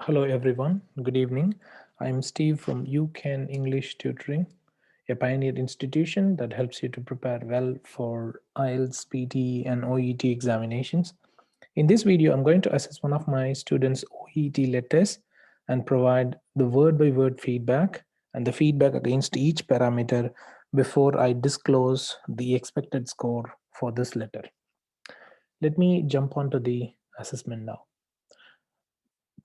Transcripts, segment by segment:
Hello everyone, good evening. I'm Steve from UCAN English Tutoring, a pioneer institution that helps you to prepare well for IELTS, PT, and OET examinations. In this video, I'm going to assess one of my students' OET letters and provide the word-by-word feedback and the feedback against each parameter before I disclose the expected score for this letter. Let me jump onto the assessment now.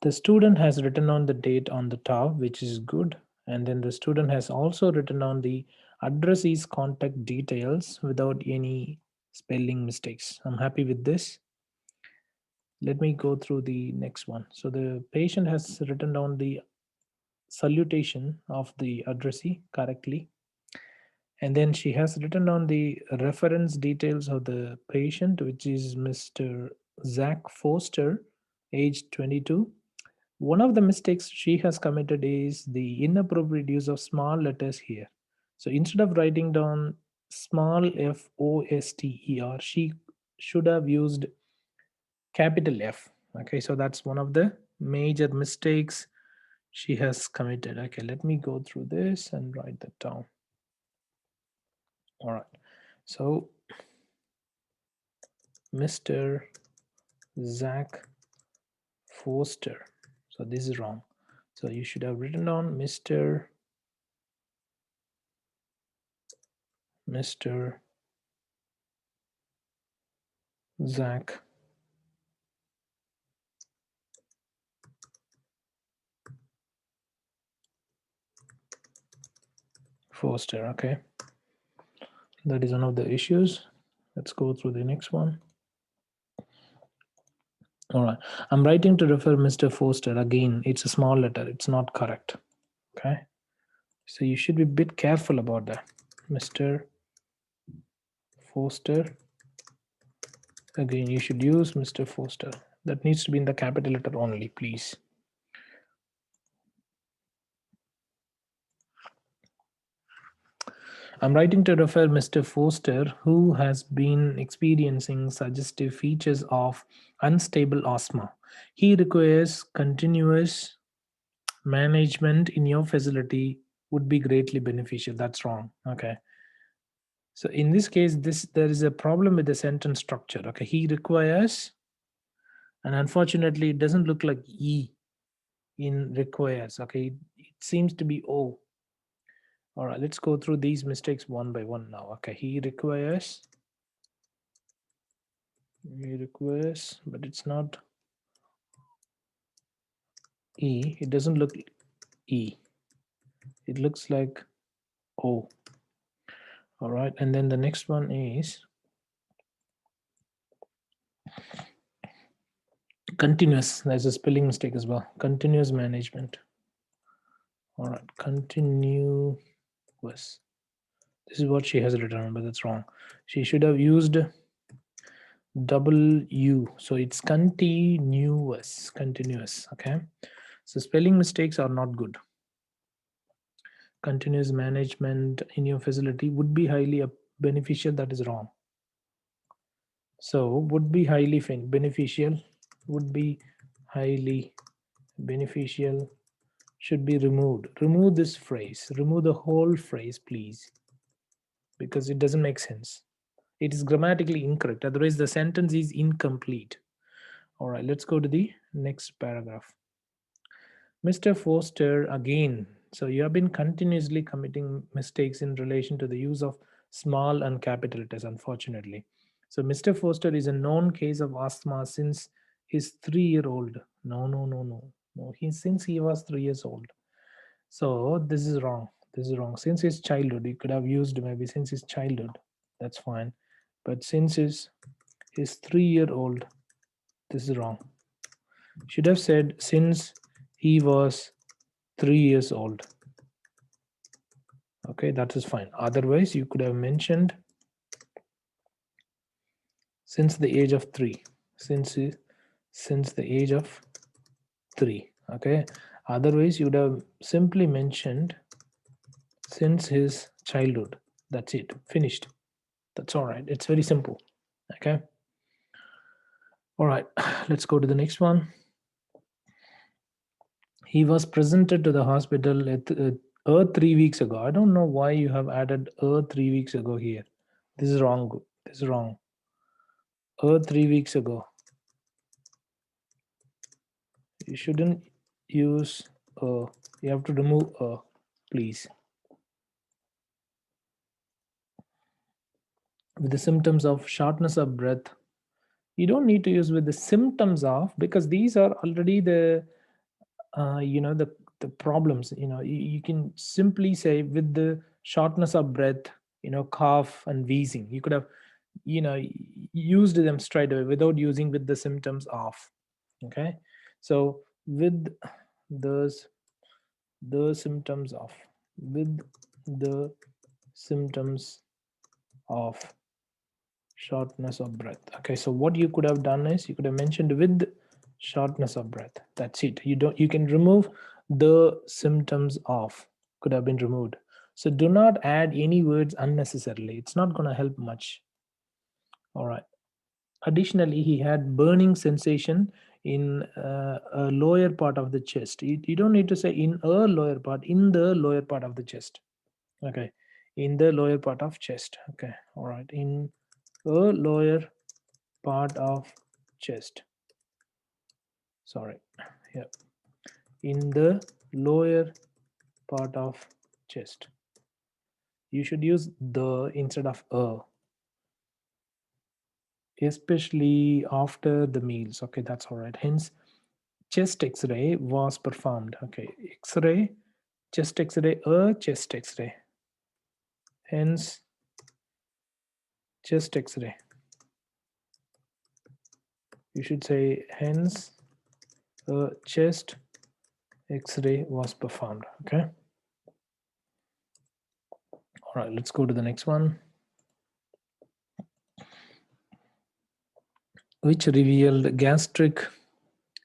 The student has written on the date on the top, which is good. And then the student has also written on the addressee's contact details without any spelling mistakes. I'm happy with this. Let me go through the next one. So the patient has written down the salutation of the addressee correctly. And then she has written down the reference details of the patient, which is Mr. Zach Foster, age 22. One of the mistakes she has committed is the inappropriate use of small letters here. So instead of writing down small Foster, she should have used capital F. Okay, so that's one of the major mistakes she has committed. Okay, let me go through this and write that down. All right, so Mr. Zach Foster. So this is wrong. So you should have written down Mr. Zach Foster. Okay, that is one of the issues. Let's go through the next one. All right, I'm writing to refer Mr. Foster. Again, it's a small letter, it's not correct. Okay, so you should be a bit careful about that. Mr. Foster. Again, you should use Mr. Foster. That needs to be in the capital letter only, please. I'm writing to refer Mr. Foster, who has been experiencing suggestive features of unstable asthma. He requires continuous management in your facility would be greatly beneficial. That's wrong. Okay. So in this case, there is a problem with the sentence structure. Okay. He requires, and unfortunately, it doesn't look like E in requires. Okay. It seems to be O. All right, let's go through these mistakes one by one now. Okay, he requires, but it's not E. It doesn't look E. It looks like O. All right, and then the next one is continuous. There's a spelling mistake as well. Continuous management. All right, continuous. This is what she has written, but that's wrong. She should have used double U. So it's continuous. Okay. So spelling mistakes are not good. Continuous management in your facility would be highly beneficial. That is wrong. So would be highly beneficial, should be removed. Remove this phrase, remove the whole phrase, please, because it doesn't make sense. It is grammatically incorrect, otherwise the sentence is incomplete. All right, let's go to the next paragraph. Mr. Foster, again, so you have been continuously committing mistakes in relation to the use of small and capital letters, unfortunately. So Mr. Foster is a known case of asthma since his 3-year-old. No. Since he was 3 years old. So this is wrong. Since his childhood, he could have used maybe since his childhood. That's fine. But since his 3-year-old, this is wrong. Should have said since he was 3 years old. Okay, that is fine. Otherwise, you could have mentioned since the age of 3. Since the age of 3. Okay. Otherwise, you would have simply mentioned since his childhood. That's it. Finished. That's all right. It's very simple. Okay. All right. Let's go to the next one. He was presented to the hospital at 3 weeks ago. I don't know why you have added 3 weeks ago here. This is wrong. This is wrong. 3 weeks ago. You shouldn't use you have to remove please. With the symptoms of shortness of breath, you don't need to use with the symptoms of, because these are already the the problems. You can simply say with the shortness of breath, cough and wheezing. You could have used them straight away without using with the symptoms of. Okay, so with those the symptoms of, with the symptoms of shortness of breath. Okay, so what you could have done is you could have mentioned with shortness of breath. That's it. You can remove the symptoms of, could have been removed. So do not add any words unnecessarily. It's not going to help much. All right. Additionally, he had burning sensation in a lower part of the chest. You don't need to say in a lower part, in the lower part of the chest. Okay, in the lower part of chest. Okay, all right, in a lower part of chest. Sorry, yeah, in the lower part of chest. You should use the instead of a, especially after the meals. Okay, that's all right. Hence, chest X-ray was performed. Okay, X-ray, chest X-ray, a chest X-ray. Hence, chest X-ray. You should say hence a chest X-ray was performed. Okay. All right, let's go to the next one. Which revealed gastric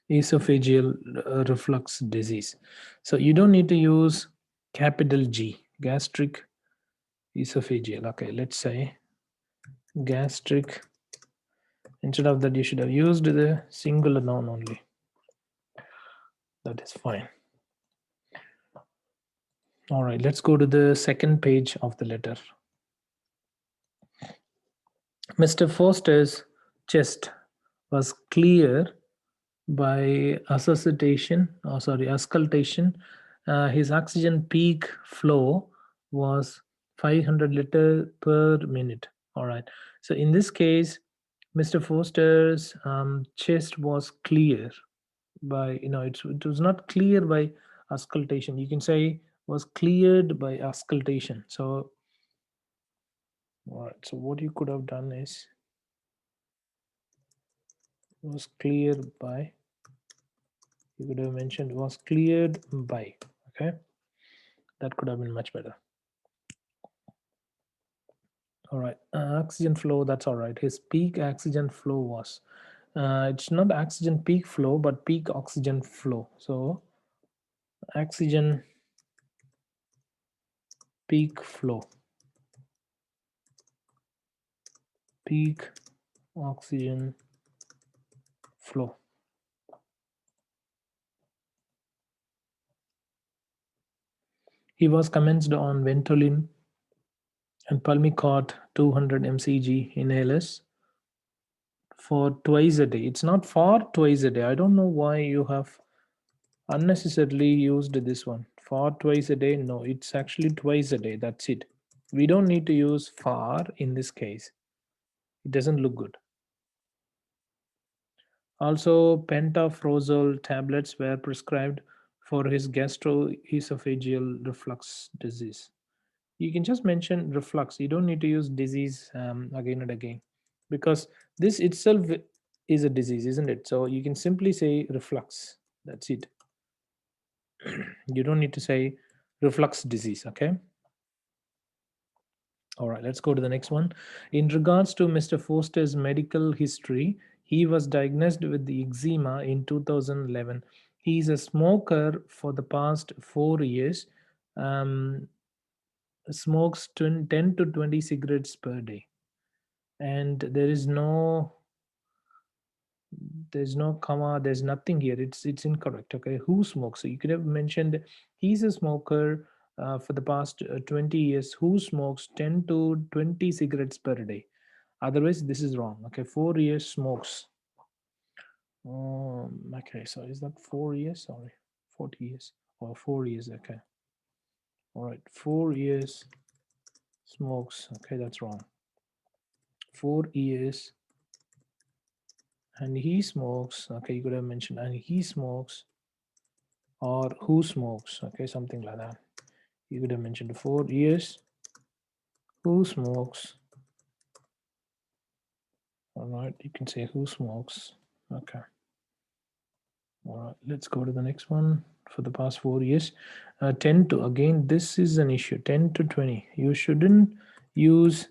esophageal reflux disease. So you don't need to use capital G, gastric esophageal. Okay, let's say gastric. Instead of that, you should have used the singular noun only. That is fine. All right, let's go to the second page of the letter. Mr. Foster's chest was clear by auscultation. His oxygen peak flow was 500 liter per minute. All right. So in this case, Mr. Foster's chest was clear by, it was not clear by auscultation. You can say was cleared by auscultation. So, all right. So what you could have done is was cleared by, you could have mentioned was cleared by. Okay, that could have been much better. All right, oxygen flow, that's all right. His peak oxygen flow was, it's not oxygen peak flow but peak oxygen flow. So oxygen peak flow, peak oxygen flow. He was commenced on Ventolin and Pulmicort 200 mcg inhalers for twice a day. It's not for twice a day. I don't know why you have unnecessarily used this one. For twice a day, no, it's actually twice a day. That's it. We don't need to use for in this case. It doesn't look good. Also, pentafrozole tablets were prescribed for his gastroesophageal reflux disease. You can just mention reflux. You don't need to use disease again and again, because this itself is a disease, isn't it? So you can simply say reflux. That's it. You don't need to say reflux disease. Okay. All right, let's go to the next one. In regards to Mr. Foster's medical history, he was diagnosed with the eczema in 2011. He is a smoker for the past 4 years, um, smokes 10 to 20 cigarettes per day. And there is no There's no comma, there's nothing here. It's incorrect. Okay, who smokes? So you could have mentioned he's a smoker for the past 20 years who smokes 10 to 20 cigarettes per day. Otherwise this is wrong. Okay, 4 years smokes. Okay, so is that 4 years? Sorry, 40 years or 4 years. Okay, all right, 4 years smokes. Okay, that's wrong. 4 years and he smokes. Okay, you could have mentioned and he smokes or who smokes. Okay, something like that. You could have mentioned 4 years who smokes. All right, you can say who smokes. Okay, all right, let's go to the next one. For the past 4 years, 10 to, again this is an issue, 10 to 20. You shouldn't use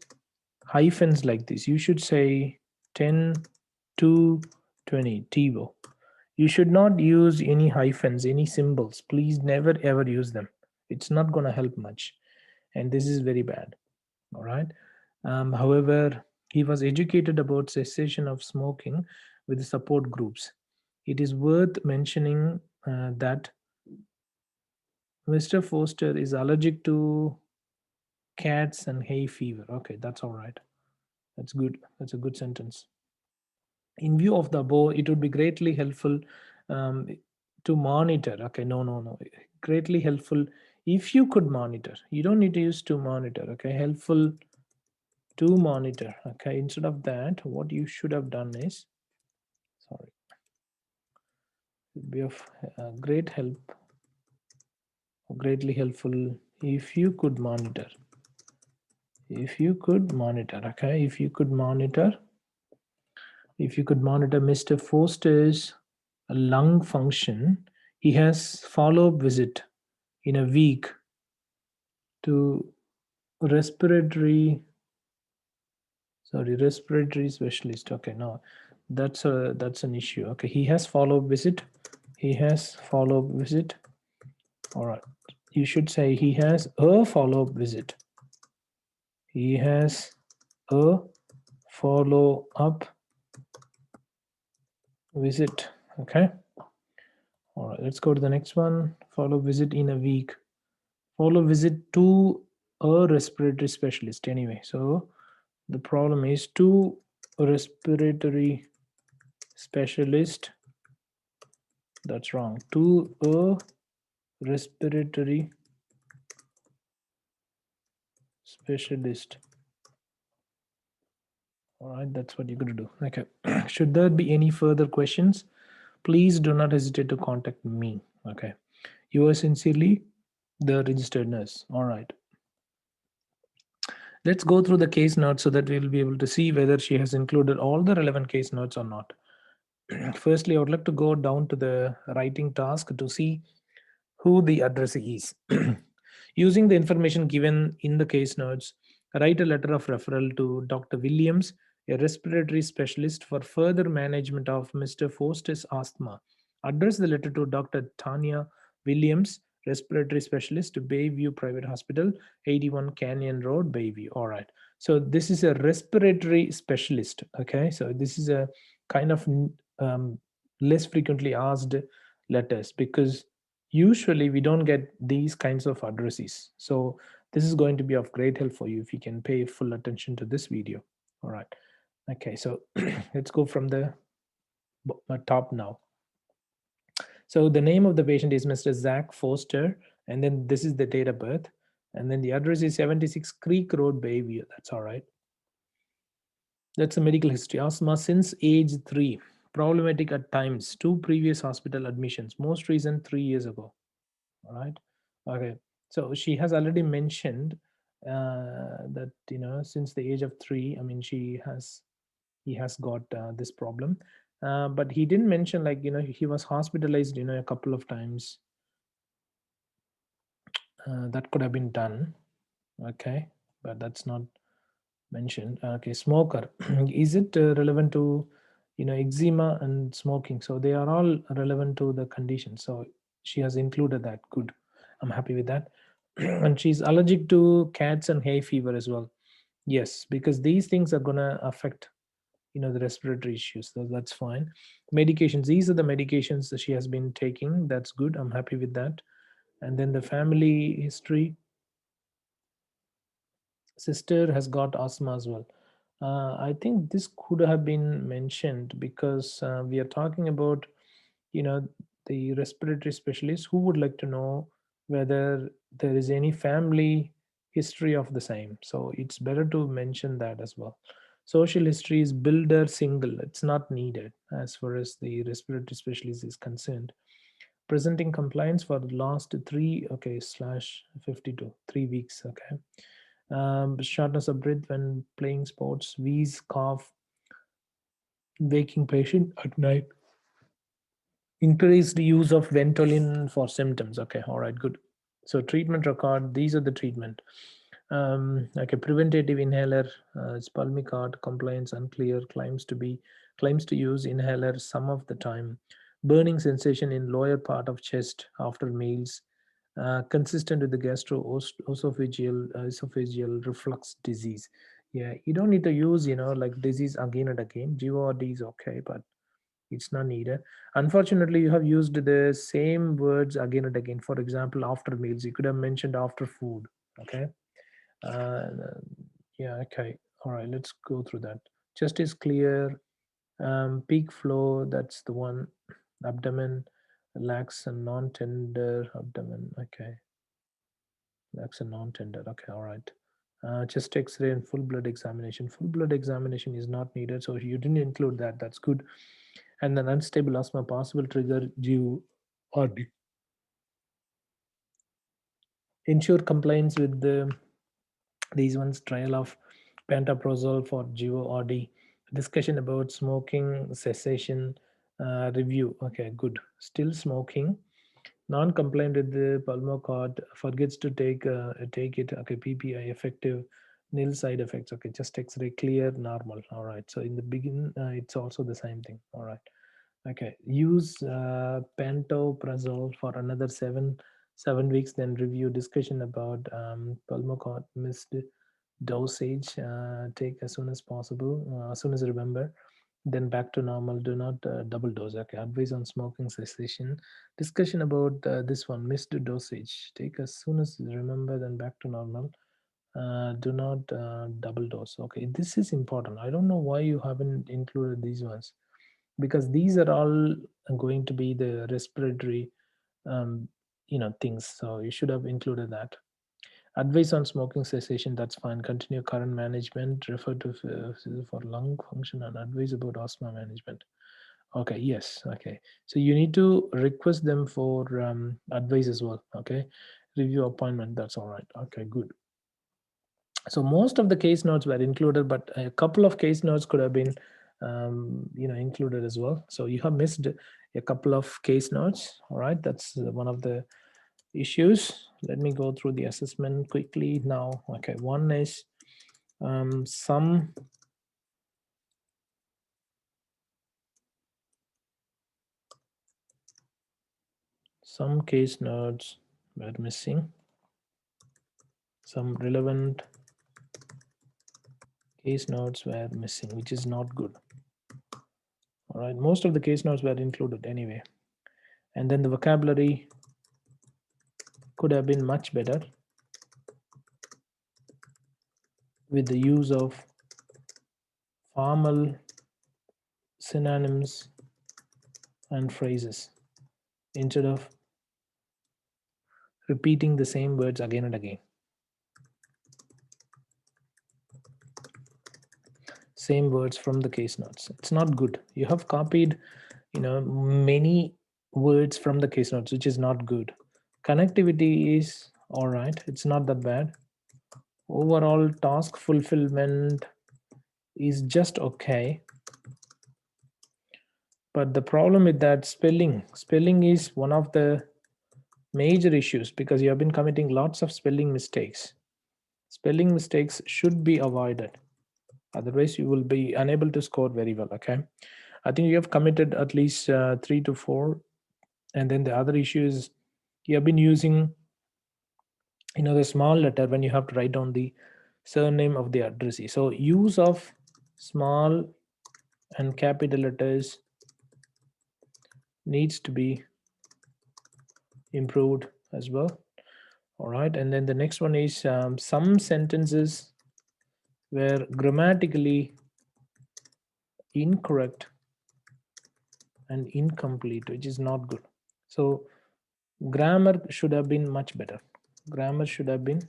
hyphens like this. You should say 10 to 20, TiVo. You should not use any hyphens, any symbols. Please never ever use them. It's not going to help much. And this is very bad. All right. However, he was educated about cessation of smoking with support groups. It is worth mentioning that Mr. Foster is allergic to cats and hay fever. Okay, that's all right. That's good. That's a good sentence. In view of the above, it would be greatly helpful um, to monitor. Okay, no. Greatly helpful if you could monitor. You don't need to use to monitor. Okay, helpful to monitor. Okay, instead of that, what you should have done is, sorry, would be of great help, greatly helpful if you could monitor. If you could monitor. Okay, if you could monitor. If you could monitor Mr. Foster's lung function, he has follow-up visit in a week to respiratory, sorry, respiratory specialist. Okay, no, that's an issue. Okay, he has follow-up visit. He has follow-up visit. All right, you should say he has a follow-up visit. He has a follow-up visit. Okay. All right, let's go to the next one. Follow visit in a week. Follow visit to a respiratory specialist. Anyway, so the problem is to a respiratory specialist. That's wrong. To a respiratory specialist. All right, that's what you're going to do. Okay. Should there be any further questions, please do not hesitate to contact me. Okay. Yours sincerely, the registered nurse. All right. Let's go through the case notes so that we'll be able to see whether she has included all the relevant case notes or not. Firstly, I would like to go down to the writing task to see who the addressee is. Using the information given in the case notes, write a letter of referral to Dr. Williams, a respiratory specialist, for further management of Mr. Foster's asthma. Address the letter to Dr. Tanya Williams, respiratory specialist, Bayview Private Hospital, 81 Canyon Road, Bayview. All right. So this is a respiratory specialist. Okay. So this is a kind of um, less frequently asked letters because usually we don't get these kinds of addresses. So this is going to be of great help for you if you can pay full attention to this video. All right. Okay, so let's go from the top now. So the name of the patient is Mr. Zach Foster, and then this is the date of birth, and then the address is 76 Creek Road, Bayview. That's all right. That's a medical history. Asthma since age 3. Problematic at times. 2 previous hospital admissions. Most recent 3 years ago. All right. Okay. So she has already mentioned that since the age of 3. I mean, he has got this problem, but he didn't mention like he was hospitalized a couple of times. That could have been done. Okay, but that's not mentioned. Okay, smoker. Is it relevant to eczema and smoking? So they are all relevant to the condition, so she has included that. Good, I'm happy with that. And she's allergic to cats and hay fever as well. Yes, because these things are going to affect the respiratory issues. So that's fine. Medications, these are the medications that she has been taking. That's good, I'm happy with that. And then the family history, sister has got asthma as well. I think this could have been mentioned because we are talking about, you know, the respiratory specialist who would like to know whether there is any family history of the same. So it's better to mention that as well. Social history is builder single. It's not needed as far as the respiratory specialist is concerned. Presenting compliance for the last three, okay, slash 52, 3 weeks, okay. Shortness of breath when playing sports, wheeze, cough, waking patient at night, increased use of Ventolin for symptoms. Okay, all right, good. So treatment record, these are the treatment. Like a preventative inhaler, it's Pulmicort, compliance unclear, claims to use inhaler some of the time. Burning sensation in lower part of chest after meals, consistent with the esophageal reflux disease. Yeah, you don't need to use, like disease again and again. GORD is okay, but it's not needed. Unfortunately, you have used the same words again and again. For example, after meals, you could have mentioned after food. Okay. Uh, yeah. Okay. All right. Let's go through that. Chest is clear. Peak flow. That's the one. Abdomen, lax and non-tender abdomen. Okay. Lax and non-tender. Okay. All right. Chest X-ray and full blood examination. Full blood examination is not needed, so you didn't include that. That's good. And then unstable asthma, possible trigger due or ensure compliance with these ones. Trial of pantoprazole for GORD, discussion about smoking cessation, review. Okay, good. Still smoking, non-compliant with the Pulmocort, forgets to take it. Okay, PPI effective, nil side effects. Okay, just X-ray clear, normal. All right. So in the beginning, it's also the same thing. All right. Okay. Use pantoprazole for another seven weeks. Then review, discussion about Pulmocort missed dosage. Take as soon as possible, as soon as you remember. Then back to normal. Do not double dose. Okay. Advice on smoking cessation. Discussion about this one, missed dosage. Take as soon as you remember. Then back to normal. Do not double dose. Okay. This is important. I don't know why you haven't included these ones, because these are all going to be the respiratory um, things, so you should have included that. Advice on smoking cessation, that's fine. Continue current management, refer to for lung function, and advice about asthma management. Okay, yes, okay. So you need to request them for advice as well. Okay, review appointment, that's all right. Okay, good. So most of the case notes were included, but a couple of case notes could have been included as well. So you have missed a couple of case notes. All right, that's one of the issues. Let me go through the assessment quickly now. Okay, one is some case notes were missing. Some relevant case notes were missing, which is not good. All right, most of the case notes were included anyway. And then the vocabulary could have been much better with the use of formal synonyms and phrases instead of repeating the same words again and again. Same words from the case notes. It's not good. You have copied, many words from the case notes, which is not good. Connectivity is all right. It's not that bad. Overall task fulfillment is just okay. But the problem with that, spelling is one of the major issues, because you have been committing lots of spelling mistakes. Spelling mistakes should be avoided, otherwise you will be unable to score very well. Okay, I think you have committed at least 3 to 4. And then the other issue is you have been using the small letter when you have to write down the surname of the addressee. So use of small and capital letters needs to be improved as well. All right, and then the next one is some sentences were grammatically incorrect and incomplete, which is not good. So grammar should have been much better. Grammar should have been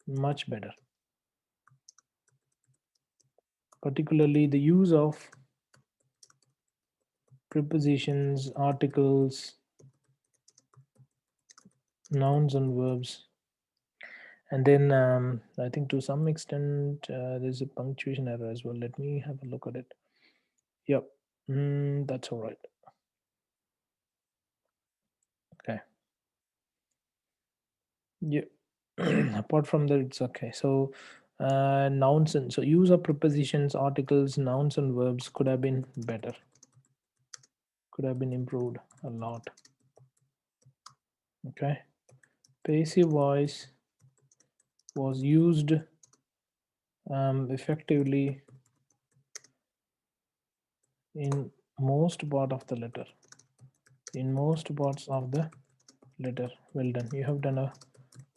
much better, particularly the use of prepositions, articles, nouns and verbs. And then I think to some extent there's a punctuation error as well. Let me have a look at it. Yep, that's all right. Okay. Yeah. Apart from that, it's okay. So nouns and so use of prepositions, articles, nouns and verbs could have been better. Could have been improved a lot. Okay. Passive voice was used effectively in most part of the letter. In most parts of the letter. Well done. You have done a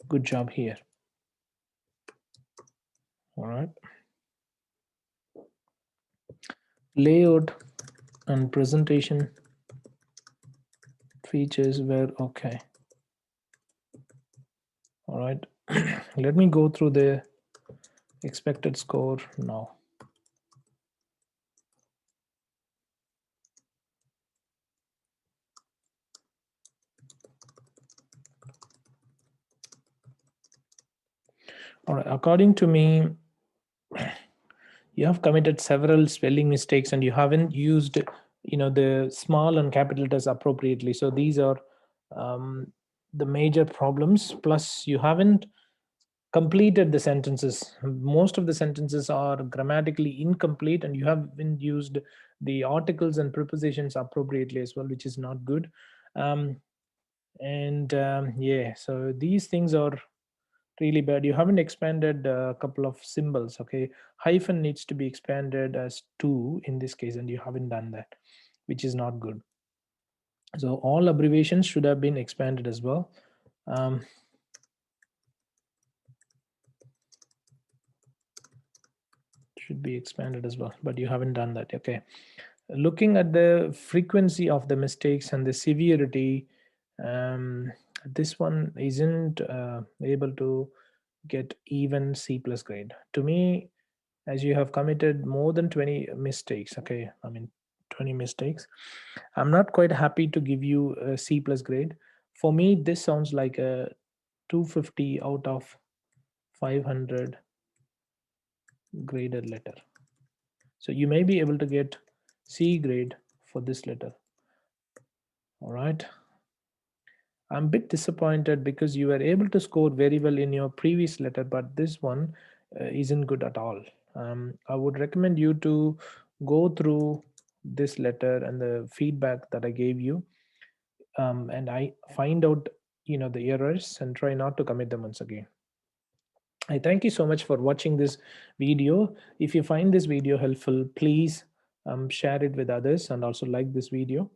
good job here. All right. Layout and presentation features were okay. All right. Let me go through the expected score now. All right. According to me, you have committed several spelling mistakes and you haven't used the small and capital letters appropriately. So these are the major problems. Plus you haven't completed the sentences. Most of the sentences are grammatically incomplete and you haven't used the articles and prepositions appropriately as well, which is not good. Yeah, so these things are really bad. You haven't expanded a couple of symbols. Okay, hyphen needs to be expanded as two in this case and you haven't done that, which is not good. So all abbreviations should have been expanded as well. Should be expanded as well, but you haven't done that. Okay, looking at the frequency of the mistakes and the severity, this one isn't able to get even C plus grade to me, as you have committed more than 20 mistakes. Okay, I mean 20 mistakes. I'm not quite happy to give you a C plus grade. For me, this sounds like a 250 out of 500 graded letter. So you may be able to get C grade for this letter. All right. I'm a bit disappointed because you were able to score very well in your previous letter, but this one isn't good at all. I would recommend you to go through this letter and the feedback that I gave you, and I find out the errors and try not to commit them once again. I thank you so much for watching this video. If you find this video helpful, please share it with others and also like this video.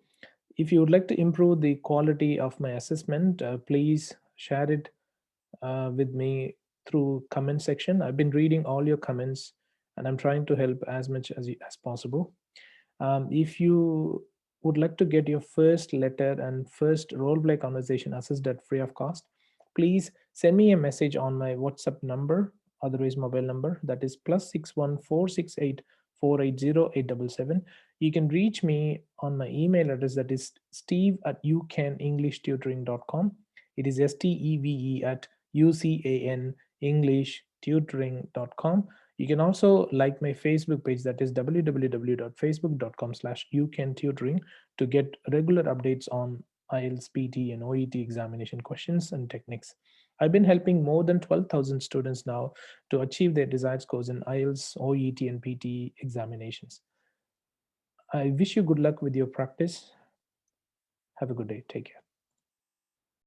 If you would like to improve the quality of my assessment, please share it with me through comment section. I've been reading all your comments and I'm trying to help as much as possible. If you would like to get your first letter and first role play conversation assessed at free of cost, please send me a message on my WhatsApp number, otherwise mobile number, that is +61 468 480 877. You can reach me on my email address, that is steve@ucanenglishtutoring.com. It is steve@ucanenglishtutoring.com. You can also like my Facebook page, that is www.facebook.com/ucantutoring, to get regular updates on IELTS, PT, and OET examination questions and techniques. I've been helping more than 12,000 students now to achieve their desired scores in IELTS, OET, and PT examinations. I wish you good luck with your practice. Have a good day. Take care.